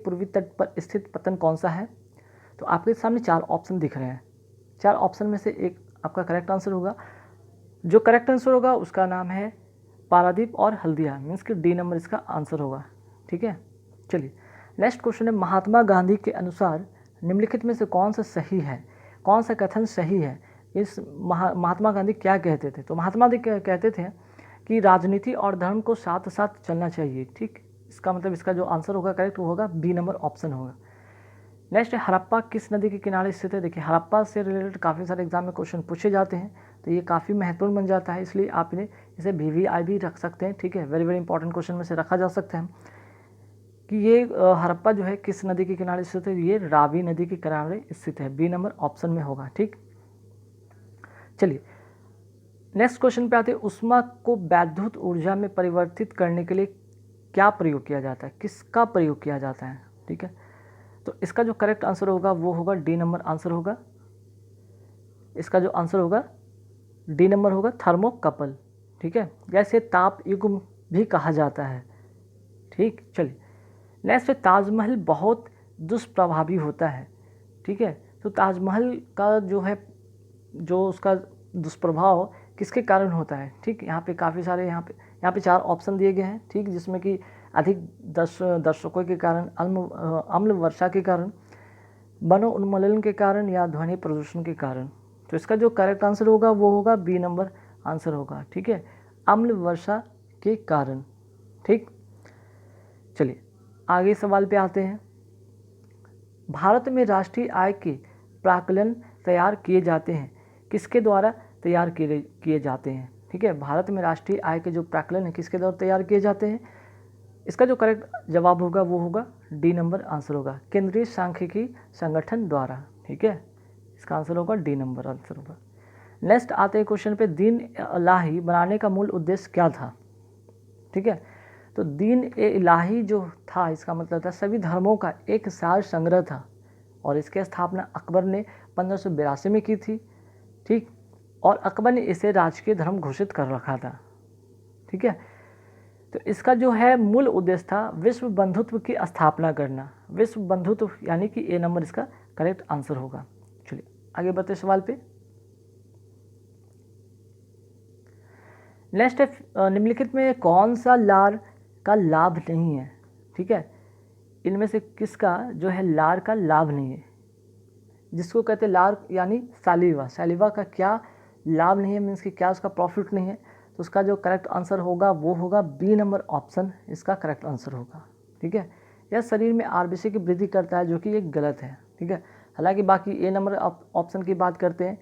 पूर्वी तट पर स्थित पत्तन कौन सा है? तो आपके सामने 4 ऑप्शन दिख रहे हैं। 4 ऑप्शन में से एक आपका करेक्ट आंसर होगा। जो करेक्ट आंसर होगा उसका नाम है पारादीप और हल्दिया, मीन्स कि डी नंबर इसका आंसर होगा। ठीक है, चलिए नेक्स्ट क्वेश्चन है, महात्मा गांधी के अनुसार निम्नलिखित में से कौन सा सही है, कौन सा कथन सही है? इस महात्मा गांधी क्या कहते थे? तो महात्मा गांधी कहते थे कि राजनीति और धर्म को साथ साथ चलना चाहिए। ठीक, इसका मतलब इसका जो आंसर होगा करेक्ट वो होगा बी नंबर ऑप्शन होगा। नेक्स्ट है, हड़प्पा किस नदी के किनारे स्थित है? देखिए हड़प्पा से रिलेटेड काफ़ी सारे एग्जाम में क्वेश्चन पूछे जाते हैं, तो ये काफ़ी महत्वपूर्ण बन जाता है, इसलिए आप इसे VVI भी रख सकते हैं। ठीक है, वेरी वेरी इंपॉर्टेंट क्वेश्चन में से रखा जा सकता है कि ये हड़प्पा जो है किस नदी के किनारे स्थित है? ये रावी नदी के किनारे स्थित है, बी नंबर ऑप्शन में होगा। ठीक, चलिए नेक्स्ट क्वेश्चन पे आते हैं, ऊष्मा को वैद्युत ऊर्जा में परिवर्तित करने के लिए क्या प्रयोग किया जाता है, किसका प्रयोग किया जाता है? ठीक है, तो इसका जो करेक्ट आंसर होगा वो होगा डी नंबर आंसर होगा। इसका जो आंसर होगा डी नंबर होगा, थर्मोकपल। ठीक है, जैसे ताप युग्म भी कहा जाता है। ठीक, चलिए नेक्स्ट, ताजमहल बहुत दुष्प्रभावी होता है। ठीक है, तो ताजमहल का जो है जो उसका दुष्प्रभाव किसके कारण होता है? ठीक, यहाँ पे काफ़ी सारे यहाँ पे 4 ऑप्शन दिए गए हैं। ठीक, जिसमें कि अधिक दर्शकों के कारण, अम्ल वर्षा के कारण, वनो उन्मूलन के कारण या ध्वनि प्रदूषण के कारण। तो इसका जो करेक्ट आंसर होगा वो होगा बी नंबर आंसर होगा। ठीक है, अम्ल वर्षा के कारण। ठीक, चलिए आगे सवाल पे आते हैं, भारत में राष्ट्रीय आय के प्राक्कलन तैयार किए जाते हैं, किसके द्वारा तैयार किए जाते हैं? ठीक है, भारत में राष्ट्रीय आय के जो प्राक्कलन है किसके द्वारा तैयार किए जाते हैं? इसका जो करेक्ट जवाब होगा वो होगा डी नंबर आंसर होगा, केंद्रीय सांख्यिकी संगठन द्वारा। ठीक है, इसका आंसर होगा डी नंबर आंसर होगा। नेक्स्ट आते हैं क्वेश्चन पे, दीन इलाही बनाने का मूल उद्देश्य क्या था? ठीक है, तो दीन इलाही जो था इसका मतलब था सभी धर्मों का एक सार संग्रह था, और इसकी स्थापना अकबर ने 1582 में की थी। ठीक, और अकबर ने इसे राजकीय धर्म घोषित कर रखा था। ठीक है, तो इसका जो है मूल उद्देश्य था विश्व बंधुत्व की स्थापना करना, विश्व बंधुत्व, यानी कि ए नंबर इसका करेक्ट आंसर होगा। चलिए आगे बढ़ते सवाल पे। नेक्स्ट है, निम्नलिखित में कौन सा लार का लाभ नहीं है? ठीक है, इनमें से किसका जो है लार का लाभ नहीं है? जिसको कहते हैं लार यानी सालिवा, सालिवा का क्या लाभ नहीं है, मीन्स कि क्या उसका प्रॉफिट नहीं है? तो उसका जो करेक्ट आंसर होगा वो होगा बी नंबर ऑप्शन इसका करेक्ट आंसर होगा। ठीक है, यह शरीर में RBC की वृद्धि करता है, जो कि ये गलत है। ठीक है, हालांकि बाकी ए नंबर ऑप्शन की बात करते हैं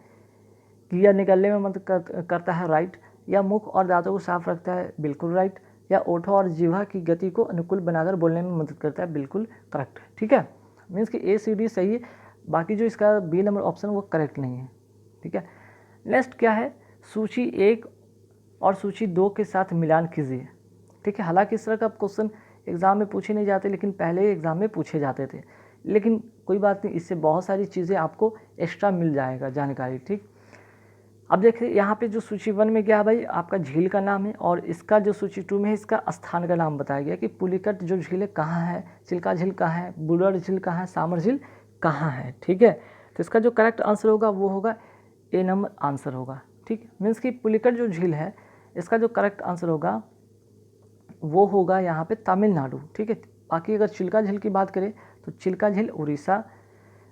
कि यह निकलने में मदद करता है, राइट, या मुख और दांतों को साफ रखता है, बिल्कुल राइट, या ओठों और जीवा की गति को अनुकूल बनाकर बोलने में मदद करता है, बिल्कुल करेक्ट है। ठीक है, मीन्स कि ACD सही है, बाकी जो इसका बी नंबर ऑप्शन वो करेक्ट नहीं है। ठीक है, नेक्स्ट क्या है, सूची 1 और सूची 2 के साथ मिलान कीजिए। ठीक है, हालांकि इस तरह का क्वेश्चन एग्जाम में पूछे नहीं जाते, लेकिन पहले एग्जाम में पूछे जाते थे, लेकिन कोई बात नहीं, इससे बहुत सारी चीज़ें आपको एक्स्ट्रा मिल जाएगा जानकारी। ठीक, अब देखिए यहाँ पे जो सूची 1 में क्या है भाई, आपका झील का नाम है, और इसका जो सूची 2 में है इसका स्थान का नाम बताया गया कि पुलिकट जो झील है कहाँ है, चिल्का झील कहाँ है, बुलर झील कहाँ है, सामर झील कहाँ है। ठीक है, तो इसका जो करेक्ट आंसर होगा वो होगा ए नंबर आंसर होगा। ठीक, मीन्स कि पुलिकट जो झील है इसका जो करेक्ट आंसर होगा वो होगा यहाँ पे तमिलनाडु। ठीक है, बाकी अगर चिल्का झील की बात करें तो चिल्का झील उड़ीसा,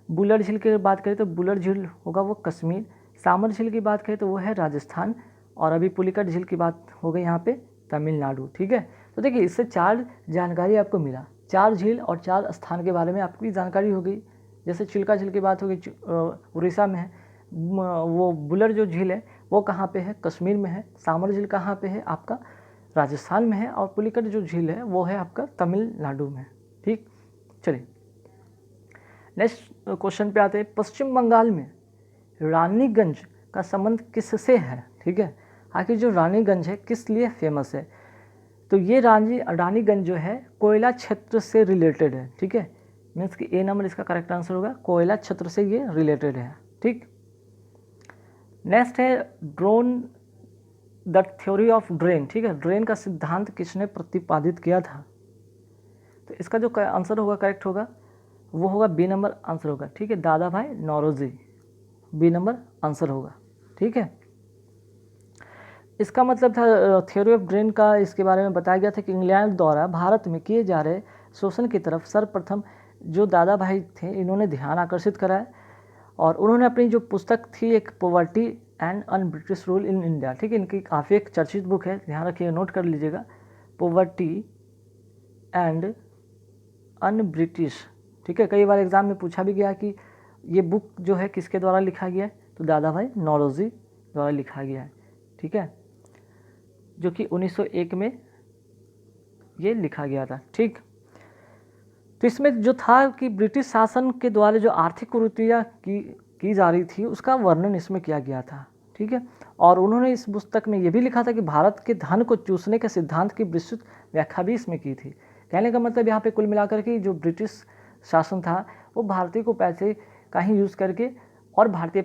बुलर झील की बात करें तो बुलर झील होगा वो कश्मीर, सामर झील की बात करें तो वो है राजस्थान, और अभी पुलिकट झील की बात हो गई यहाँ पे तमिलनाडु। ठीक है, तो देखिए इससे 4 जानकारी आपको मिला, 4 झील और 4 स्थान के बारे में आपकी जानकारी हो गई। जैसे चिल्का झील की बात हो गई, उड़ीसा में है, वो बुलर जो झील है वो कहाँ पे है, कश्मीर में है, सामर झील कहाँ पे है, आपका राजस्थान में है, और पुलिकट जो झील है वो है आपका तमिलनाडु में। ठीक, चलिए नेक्स्ट क्वेश्चन पे आते हैं, पश्चिम बंगाल में रानीगंज का संबंध किससे है? ठीक है, आखिर जो रानीगंज है किस लिए फेमस है? तो ये रानीगंज जो है कोयला क्षेत्र से रिलेटेड है। ठीक है, मीन्स कि ए नंबर इसका करेक्ट आंसर होगा, कोयला क्षेत्र से ये रिलेटेड है। ठीक, नेक्स्ट है drone the theory of drain. ठीक है, ड्रेन का सिद्धांत किसने प्रतिपादित किया था? तो तो इसका जो आंसर होगा करेक्ट होगा वो होगा बी नंबर आंसर होगा, ठीक है, दादा भाई नौरोजी, बी नंबर आंसर होगा, ठीक है। इसका मतलब था थ्योरी ऑफ ड्रेन का, इसके बारे में बताया गया था कि इंग्लैंड द्वारा भारत में किए जा रहे शोषण की तरफ सर्वप्रथम जो दादा भाई थे इन्होंने ध्यान आकर्षित कराया, और उन्होंने अपनी जो पुस्तक थी एक poverty and un British rule in India, ठीक है, इनकी काफ़ी एक चर्चित बुक है, ध्यान रखिएगा, नोट कर लीजिएगा, पॉवर्टी एंड अन ब्रिटिश, ठीक है। कई बार एग्जाम में पूछा भी गया कि ये बुक जो है किसके द्वारा लिखा गया है, तो दादा भाई नौरोजी द्वारा लिखा गया है, ठीक है, जो कि 1901 में ये लिखा गया था, ठीक। तो इसमें जो था कि ब्रिटिश शासन के द्वारा जो आर्थिक कुरीतियाँ की जा रही थी उसका वर्णन इसमें किया गया था, ठीक है। और उन्होंने इस पुस्तक में ये भी लिखा था कि भारत के धन को चूसने के सिद्धांत की विस्तृत व्याख्या भी इसमें की थी। कहने का मतलब यहाँ पे कुल मिलाकर के जो ब्रिटिश शासन था वो भारतीय को पैसे का ही यूज़ करके और भारतीय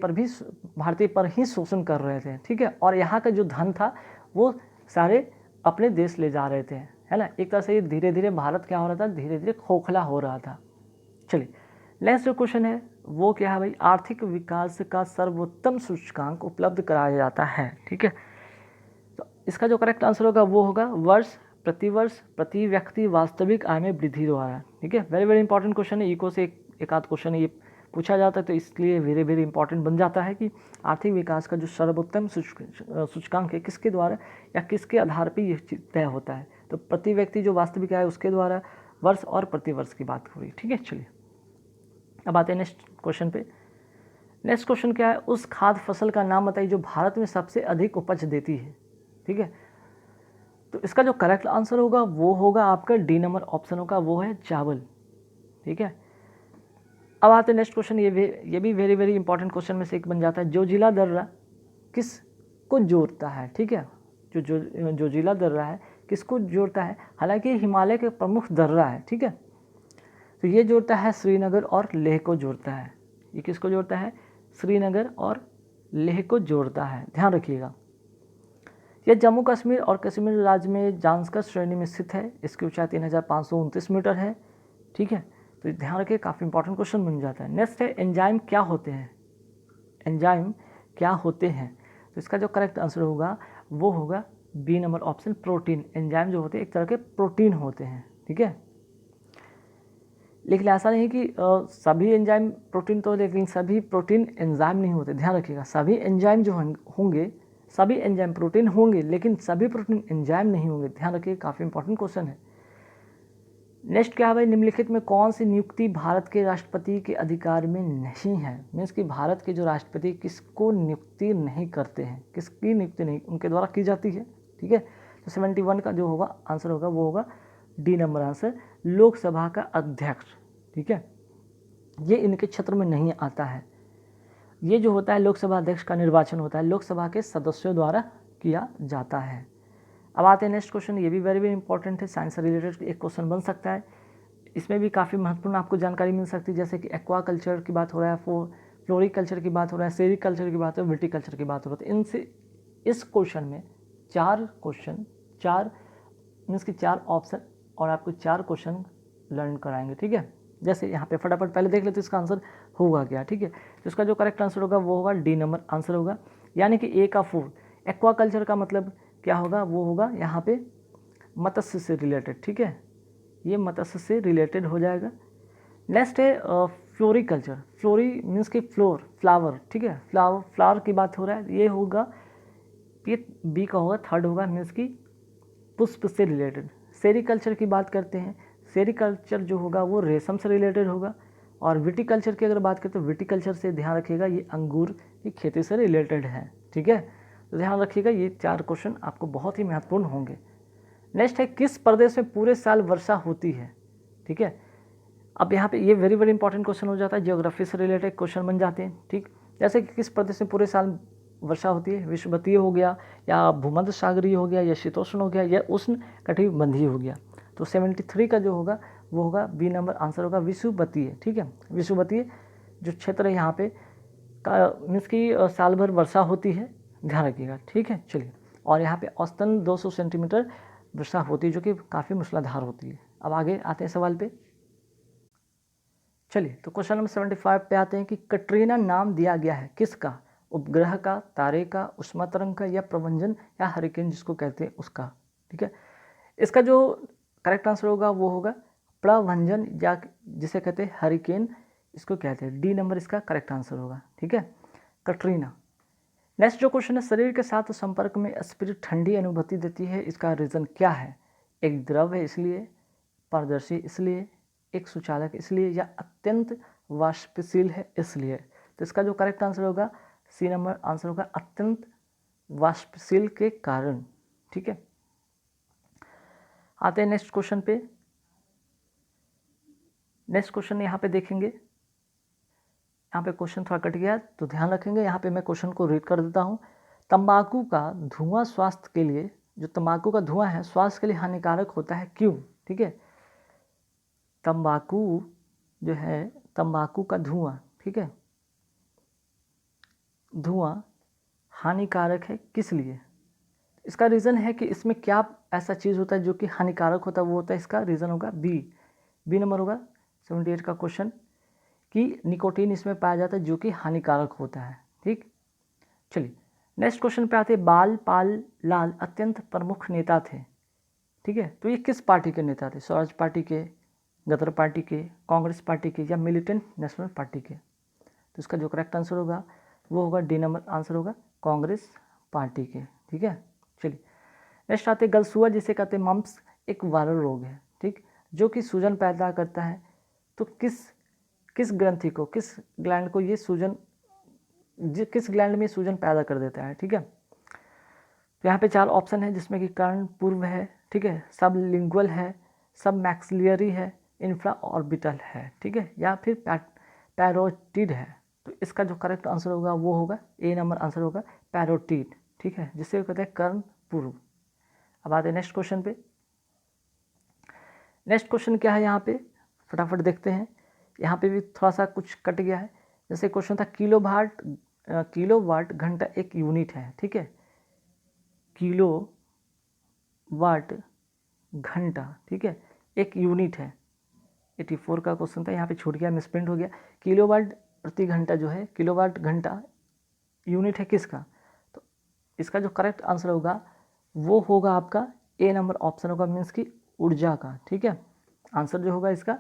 पर ही शोषण कर रहे थे, ठीक है। और यहाँ का जो धन था वो सारे अपने देश ले जा रहे थे, है ना। एक तरह से ये धीरे धीरे भारत क्या हो रहा था, धीरे धीरे खोखला हो रहा था। चलिए नेक्स्ट जो क्वेश्चन है वो क्या है भाई, आर्थिक विकास का सर्वोत्तम सूचकांक उपलब्ध कराया जाता है, ठीक है। तो इसका जो करेक्ट आंसर होगा वो होगा वर्ष प्रति व्यक्ति वास्तविक आय में वृद्धि द्वारा, ठीक है। वेरी वेरी इंपॉर्टेंट क्वेश्चन है, इको से एक आध क्वेश्चन ये पूछा जाता है, तो इसलिए वेरी वेरी इंपॉर्टेंट बन जाता है कि आर्थिक विकास का जो सर्वोत्तम सूचकांक है किसके द्वारा या किसके आधार पर यह तय होता है, तो प्रति व्यक्ति जो वास्तविक आय उसके द्वारा, वर्ष और प्रति वर्ष की बात हो रही है, ठीक है। चलिए अब आते हैं नेक्स्ट क्वेश्चन पे। नेक्स्ट क्वेश्चन क्या है, उस खाद्य फसल का नाम बताइए जो भारत में सबसे अधिक उपज देती है, ठीक है। तो इसका जो करेक्ट आंसर होगा वो होगा आपका डी नंबर ऑप्शन होगा, वो है चावल, ठीक है। अब आते हैं नेक्स्ट क्वेश्चन, ये भी वेरी वेरी इंपॉर्टेंट क्वेश्चन में से एक बन जाता है, जोजिला दर्रा किसको जोड़ता है, ठीक है। जोजिला दर्रा है किसको जोड़ता है, हालांकि हिमालय के प्रमुख दर्रा है, ठीक है। तो ये जोड़ता है श्रीनगर और लेह को जोड़ता है, ये किसको जोड़ता है, श्रीनगर और लेह को जोड़ता है, ध्यान रखिएगा। यह जम्मू कश्मीर और कश्मीर राज्य में जांस्कर श्रेणी में स्थित है, इसकी ऊंचाई 3529 मीटर है, ठीक है। तो ध्यान रखिए, काफ़ी इंपॉर्टेंट क्वेश्चन बन जाता है। नेक्स्ट है एंजाइम क्या होते हैं, एंजाइम क्या होते हैं, तो इसका जो करेक्ट आंसर होगा वो होगा B number option protein. Enzyme जो होते हैं एक तरह के प्रोटीन होते हैं, ठीक है। लेकिन ऐसा नहीं कि सभी एंजाइम प्रोटीन तो, लेकिन सभी प्रोटीन एंजाइम नहीं होते, ध्यान रखिएगा। सभी एंजाइम जो होंगे, सभी एंजाइम प्रोटीन होंगे लेकिन सभी प्रोटीन एंजाइम नहीं होंगे, ध्यान रखिए, काफ़ी इंपॉर्टेंट क्वेश्चन है। नेक्स्ट क्या है भाई, निम्नलिखित में कौन सी नियुक्ति भारत के राष्ट्रपति के अधिकार में नहीं है, मीन्स कि भारत के जो राष्ट्रपति किसको नियुक्ति नहीं करते हैं, किसकी नियुक्ति नहीं उनके द्वारा की जाती है, ठीक है। तो 71 का जो होगा आंसर होगा वो होगा डी नंबर आंसर, लोकसभा का अध्यक्ष, ठीक है। ये इनके क्षेत्र में नहीं आता है, ये जो होता है लोकसभा अध्यक्ष का निर्वाचन होता है लोकसभा के सदस्यों द्वारा किया जाता है। अब आते हैं नेक्स्ट क्वेश्चन, ये भी वेरी वेरी इंपॉर्टेंट है, साइंस से रिलेटेड एक क्वेश्चन बन सकता है, इसमें भी काफ़ी महत्वपूर्ण आपको जानकारी मिल सकती है, जैसे कि एक्वा कल्चर की बात हो रहा है, फ्लोरिकल्चर की बात हो रहा है, सेरिकल्चर की बात हो रहा है, विटिकल्चर की बात हो रही है। इनसे इस क्वेश्चन में 4 मीन्स की 4 ऑप्शन और आपको 4 क्वेश्चन लर्न कराएंगे, ठीक है। जैसे यहाँ पे फटाफट पहले देख लेते इसका आंसर होगा क्या, ठीक है। तो इसका जो करेक्ट आंसर होगा वो होगा डी नंबर आंसर होगा, यानी कि ए का 4। एक्वा कल्चर का मतलब क्या होगा, वो होगा यहाँ पे मत्स्य से रिलेटेड, ठीक है, ये मत्स्य से रिलेटेड हो जाएगा। नेक्स्ट है फ्लोरिकल्चर, फ्लोरी मीन्स की फ्लावर, ठीक है, फ्लावर की बात हो रहा है, ये होगा, ये बी का होगा, थर्ड होगा मीन्स की पुष्प से रिलेटेड। सेरिकल्चर की बात करते हैं, सेरिकल्चर जो होगा वो रेशम से रिलेटेड होगा। और विटिकल्चर की अगर बात करें तो विटिकल्चर से ध्यान रखिएगा ये अंगूर की खेती से रिलेटेड है, ठीक है। तो ध्यान रखिएगा ये 4 क्वेश्चन आपको बहुत ही महत्वपूर्ण होंगे। नेक्स्ट है किस प्रदेश में पूरे साल वर्षा होती है, ठीक है। अब यहाँ पे ये वेरी वेरी इंपॉर्टेंट क्वेश्चन हो जाता है, जियोग्राफी से रिलेटेड क्वेश्चन बन जाते हैं, ठीक। जैसे कि किस प्रदेश में पूरे साल वर्षा होती है, विषुवतीय हो गया या भूमध्य सागरीय हो गया या शीतोष्ण हो गया या उष्ण कटिबंधीय हो गया। तो 73 का जो होगा वो होगा बी नंबर आंसर होगा विषुवतीय, ठीक है। विषुवतीय जो क्षेत्र है यहाँ पे का मीन्स की साल भर वर्षा होती है, ध्यान रखिएगा, ठीक है। चलिए, और यहाँ पे औसतन 200 सेंटीमीटर वर्षा होती है जो कि काफ़ी मूसलाधार होती है, अब आगे आते हैं सवाल पे। चलिए, तो क्वेश्चन नंबर 75 पे आते हैं कि कटरीना नाम दिया गया है किसका? उपग्रह का, तारे का, उष्मा तरंग का, या प्रवंजन या हरिकेन जिसको कहते हैं उसका। ठीक है, इसका जो करेक्ट आंसर होगा वो होगा प्रवंजन, या जिसे कहते हैं हरिकेन, इसको कहते हैं। डी नंबर इसका करेक्ट आंसर होगा। ठीक है, कटरीना। नेक्स्ट जो क्वेश्चन है, शरीर के साथ संपर्क में स्पिरिट ठंडी अनुभूति देती है, इसका रीज़न क्या है? एक द्रव है इसलिए, पारदर्शी इसलिए, एक सुचालक इसलिए, या अत्यंत वाष्पशील है इसलिए। तो इसका जो करेक्ट आंसर होगा सी नंबर आंसर होगा अत्यंत वाष्पशील के कारण। ठीक है, आते हैं नेक्स्ट क्वेश्चन पे। नेक्स्ट क्वेश्चन यहाँ पे देखेंगे, यहाँ पे क्वेश्चन थोड़ा कट गया तो ध्यान रखेंगे। यहाँ पे मैं क्वेश्चन को रीड कर देता हूँ। तंबाकू का धुआं स्वास्थ्य के लिए, जो तंबाकू का धुआं है स्वास्थ्य के लिए हानिकारक होता है, क्यों? ठीक है, तंबाकू जो है, तंबाकू का धुआं, ठीक है, धुआं हानिकारक है किस लिए? इसका रीज़न है कि इसमें क्या ऐसा चीज़ होता है जो कि हानिकारक होता है, वो होता है, इसका रीज़न होगा बी नंबर होगा 78 का क्वेश्चन, कि निकोटीन इसमें पाया जाता है जो कि हानिकारक होता है। ठीक, चलिए नेक्स्ट क्वेश्चन पे आते हैं। बाल पाल लाल अत्यंत प्रमुख नेता थे। ठीक है, तो ये किस पार्टी के नेता थे? स्वराज पार्टी के, गदर पार्टी के, कांग्रेस पार्टी के, या मिलिटेंट नेशनल पार्टी के? तो इसका जो करेक्ट आंसर होगा वो होगा डी नंबर आंसर होगा कांग्रेस पार्टी के। ठीक है, चलिए नेक्स्ट आते हैं गलसुआ, जिसे कहते हैं मम्प्स, एक वायरल रोग है, ठीक, जो कि सूजन पैदा करता है। तो किस ग्रंथि को, किस ग्लैंड को ये सूजन, किस ग्लैंड में सूजन पैदा कर देता है? ठीक है, तो यहाँ पे 4 ऑप्शन है, जिसमें कि कर्ण पूर्व है, ठीक है, सब लिंगुअल है, सब मैक्सिलियरी है, इंफ्रा ऑर्बिटल है, ठीक है, या फिर पैरोटिड है। तो इसका जो करेक्ट आंसर होगा वो होगा ए नंबर आंसर होगा पैरोटिड। ठीक है, जिसे कहते हैं कर्ण पूर्व। अब आते हैं नेक्स्ट क्वेश्चन पे। नेक्स्ट क्वेश्चन क्या है यहाँ पे, फटाफट देखते हैं। यहाँ पे भी थोड़ा सा कुछ कट गया है। जैसे क्वेश्चन था किलोवाट घंटा एक यूनिट है। ठीक है, किलोवाट घंटा, ठीक है, एक यूनिट है। 84 का क्वेश्चन था, यहाँ पे छूट गया, मिसप्रिंट हो गया। किलोवाट प्रति घंटा जो है, किलोवाट घंटा यूनिट है किसका? तो इसका जो करेक्ट आंसर होगा वो होगा आपका ए नंबर ऑप्शन होगा, मीन्स की ऊर्जा का। ठीक है, आंसर जो होगा इसका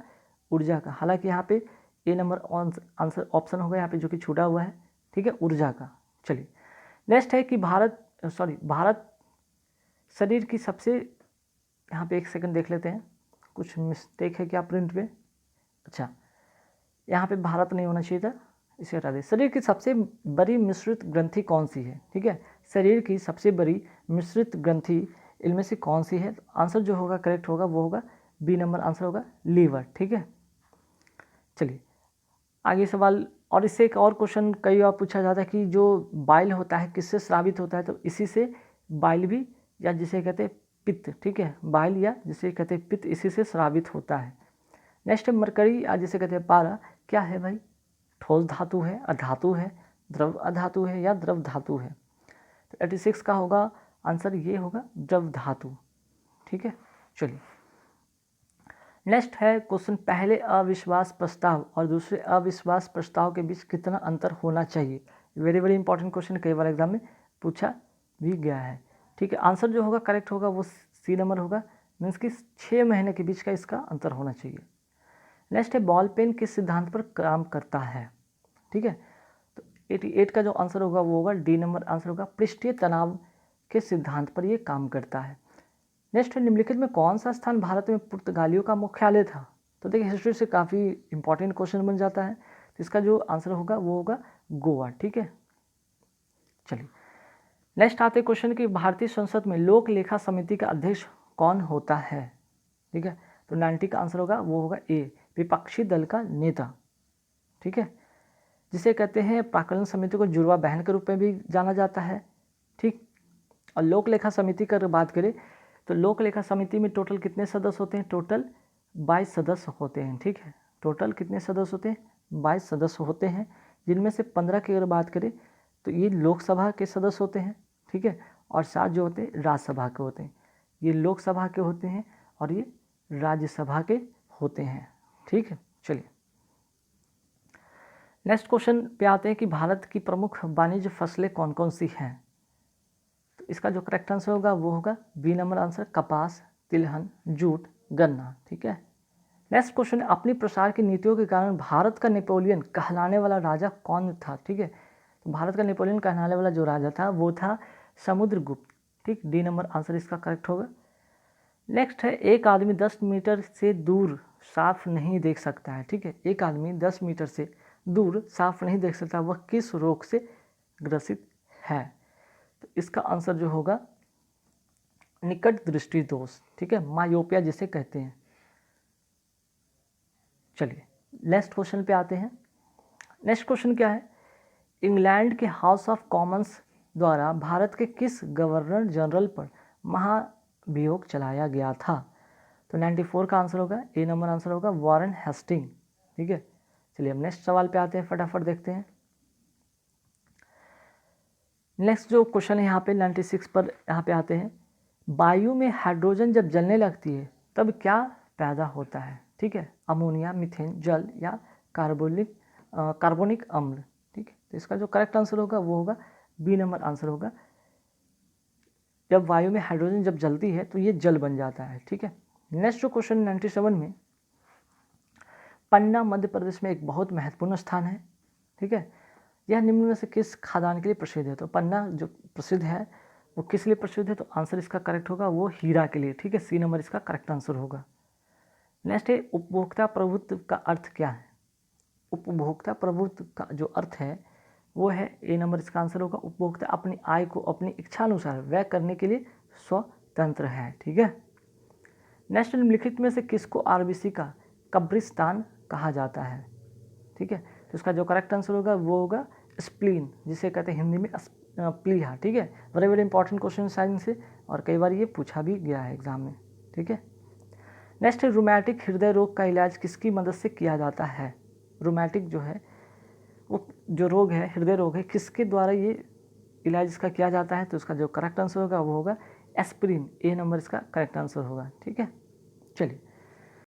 ऊर्जा का। हालांकि यहाँ पे ए नंबर आंसर ऑप्शन होगा यहाँ पे जो कि छूटा हुआ है। ठीक है, ऊर्जा का। चलिए नेक्स्ट है कि भारत शरीर की सबसे, यहाँ पे एक सेकंड देख लेते हैं, कुछ मिस्टेक है क्या प्रिंट पे? अच्छा, यहाँ पे भारत नहीं होना चाहिए था, इसे हटा दें। शरीर की सबसे बड़ी मिश्रित ग्रंथि कौन सी है? ठीक है, शरीर की सबसे बड़ी मिश्रित ग्रंथि इनमें से कौन सी है? आंसर जो होगा करेक्ट होगा वो होगा बी नंबर आंसर होगा लीवर। ठीक है, चलिए आगे सवाल। और इससे एक और क्वेश्चन कई बार पूछा जाता है कि जो बाइल होता है किससे स्रावित होता है? तो इसी से बाइल भी, या जिसे कहते हैं पित्त, ठीक है, बाइल या जिसे कहते हैं पित्त, इसी से स्रावित होता है। नेक्स्ट है मरकरी, या जिसे कहते हैं पारा, क्या है भाई? ठोस धातु है, अधातु है, द्रव अधातु है, या द्रव धातु है? तो 86 का होगा आंसर ये होगा द्रव धातु। ठीक है, चलिए नेक्स्ट है क्वेश्चन। पहले अविश्वास प्रस्ताव और दूसरे अविश्वास प्रस्ताव के बीच कितना अंतर होना चाहिए? वेरी इंपॉर्टेंट क्वेश्चन, कई बार एग्जाम में पूछा भी गया है। ठीक है, आंसर जो होगा करेक्ट होगा वो सी नंबर होगा, मीन्स कि 6 महीने के बीच का इसका अंतर होना चाहिए। नेक्स्ट है बॉल पेन किस सिद्धांत पर काम करता है? ठीक है, तो 88 का जो आंसर होगा वो होगा डी नंबर आंसर होगा पृष्ठीय तनाव के सिद्धांत पर ये काम करता है। नेक्स्ट है निम्नलिखित में कौन सा स्थान भारत में पुर्तगालियों का मुख्यालय था? तो देखिए हिस्ट्री से काफ़ी इंपॉर्टेंट क्वेश्चन बन जाता है, तो इसका जो आंसर होगा वो होगा गोवा। ठीक है, चलिए नेक्स्ट आते क्वेश्चन कि भारतीय संसद में लोक लेखा समिति का अध्यक्ष कौन होता है? ठीक है, तो 90 का आंसर होगा वो होगा ए, विपक्षी दल का नेता। ठीक है, जिसे कहते हैं प्राक्कलन समिति को जुड़वा बहन के रूप में भी जाना जाता है। ठीक, और लोक लेखा समिति की बात करें तो लोक लेखा समिति में टोटल कितने सदस्य होते हैं? टोटल 22 सदस्य होते हैं। ठीक है, टोटल कितने सदस्य होते हैं? 22 सदस्य होते हैं, जिनमें से 15 की अगर बात करें तो ये लोकसभा के सदस्य होते हैं। ठीक है, और 7 जो होते हैं राज्यसभा के होते हैं। ये लोकसभा के होते हैं और ये राज्यसभा के होते हैं। ठीक है, चलिए नेक्स्ट क्वेश्चन पे आते हैं कि भारत की प्रमुख वाणिज्य फसलें कौन कौन सी हैं। तो इसका जो करेक्ट आंसर होगा वो होगा बी नंबर आंसर, कपास, तिलहन, जूट, गन्ना। ठीक है, नेक्स्ट क्वेश्चन है अपनी प्रसार की नीतियों के कारण भारत का नेपोलियन कहलाने वाला राजा कौन था। ठीक है, तो भारत का नेपोलियन कहलाने वाला जो राजा था वो था समुद्रगुप्त। ठीक, डी नंबर आंसर इसका करेक्ट होगा। नेक्स्ट है एक आदमी 10 मीटर से दूर साफ नहीं देख सकता है। ठीक है, एक आदमी 10 मीटर से दूर साफ नहीं देख सकता, वह किस रोग से ग्रसित है। तो इसका आंसर जो होगा निकट दृष्टि दोष। ठीक है, मायोपिया जिसे कहते हैं। चलिए नेक्स्ट क्वेश्चन पे आते हैं। नेक्स्ट क्वेश्चन क्या है, इंग्लैंड के हाउस ऑफ कॉमन्स द्वारा भारत के किस गवर्नर जनरल पर महाभियोग चलाया गया था। तो 94 का आंसर होगा, ए नंबर आंसर होगा वॉरेन हेस्टिंग। ठीक है, चलिए हम नेक्स्ट सवाल पे आते हैं, फटाफट देखते हैं। नेक्स्ट जो क्वेश्चन है यहाँ पे 96 पर यहाँ पे आते हैं, वायु में हाइड्रोजन जब जलने लगती है तब क्या पैदा होता है। ठीक है, अमोनिया, मीथेन, जल या कार्बोनिक अम्ल। ठीक है, तो इसका जो करेक्ट आंसर होगा वो होगा बी नंबर आंसर होगा, जब वायु में हाइड्रोजन जब जलती है तो ये जल बन जाता है। ठीक है, नेक्स्ट जो क्वेश्चन 97 में, पन्ना मध्य प्रदेश में एक बहुत महत्वपूर्ण स्थान है। ठीक है, यह निम्न में से किस खादान के लिए प्रसिद्ध है। तो पन्ना जो प्रसिद्ध है वो किस लिए प्रसिद्ध है, तो आंसर इसका करेक्ट होगा वो हीरा के लिए। ठीक है, सी नंबर इसका करेक्ट आंसर होगा। नेक्स्ट है उपभोक्ता प्रभुत्व का अर्थ क्या है। उपभोक्ता प्रभुत्व का जो अर्थ है वो है, ए नंबर इसका आंसर होगा, उपभोक्ता अपनी आय को अपनी इच्छानुसार व्यय करने के लिए स्वतंत्र है। ठीक है, नेक्स्ट निम्नलिखित में से किसको आरबीसी का कब्रिस्तान कहा जाता है। ठीक है, तो इसका जो करेक्ट आंसर होगा वो होगा स्प्लीन, जिसे कहते हैं हिंदी में प्लीहा। ठीक है, very very important question science से, और कई बार ये पूछा भी गया है एग्जाम में। ठीक है, नेक्स्ट है रूमैटिक हृदय रोग का इलाज किसकी मदद से किया जाता है। रूमैटिक जो है वो जो रोग है, हृदय रोग है, किसके द्वारा ये इलाज इसका किया जाता है। तो इसका जो करेक्ट आंसर होगा वो होगा एस्पिरिन, ए नंबर इसका करेक्ट आंसर होगा। ठीक है, चलिए